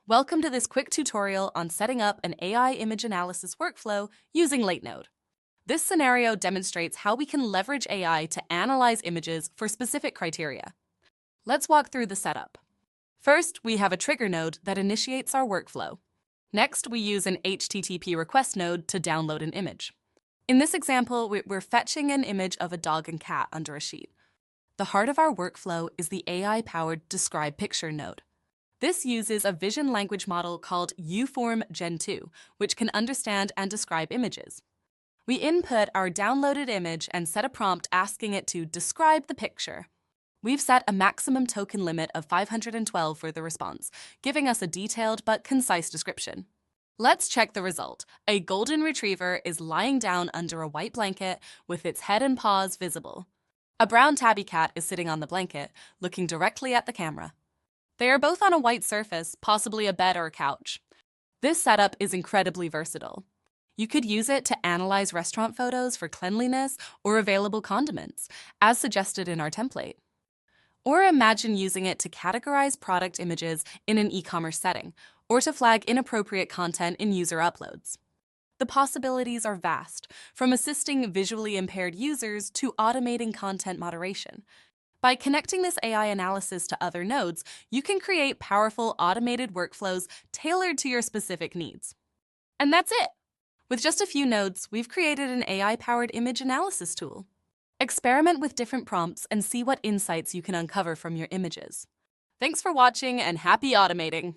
Welcome to this quick tutorial on setting up an AI image analysis workflow using Latenode. This scenario demonstrates how we can leverage AI to analyze images for specific criteria. Let's walk through the setup. First, we have a trigger node that initiates our workflow. Next, we use an HTTP request node to download an image. In this example, we're fetching an image of a dog and cat under a sheet. The heart of our workflow is the AI-powered Describe Picture node. This uses a vision language model called UForm Gen 2, which can understand and describe images. We input our downloaded image and set a prompt asking it to describe the picture. We've set a maximum token limit of 512 for the response, giving us a detailed but concise description. Let's check the result. A golden retriever is lying down under a white blanket with its head and paws visible. A brown tabby cat is sitting on the blanket, looking directly at the camera. They are both on a white surface, possibly a bed or a couch. This setup is incredibly versatile. You could use it to analyze restaurant photos for cleanliness or available condiments, as suggested in our template. Or imagine using it to categorize product images in an e-commerce setting, or to flag inappropriate content in user uploads. The possibilities are vast, from assisting visually impaired users to automating content moderation. By connecting this AI analysis to other nodes, you can create powerful automated workflows tailored to your specific needs. And that's it! With just a few nodes, we've created an AI-powered image analysis tool. Experiment with different prompts and see what insights you can uncover from your images. Thanks for watching and happy automating!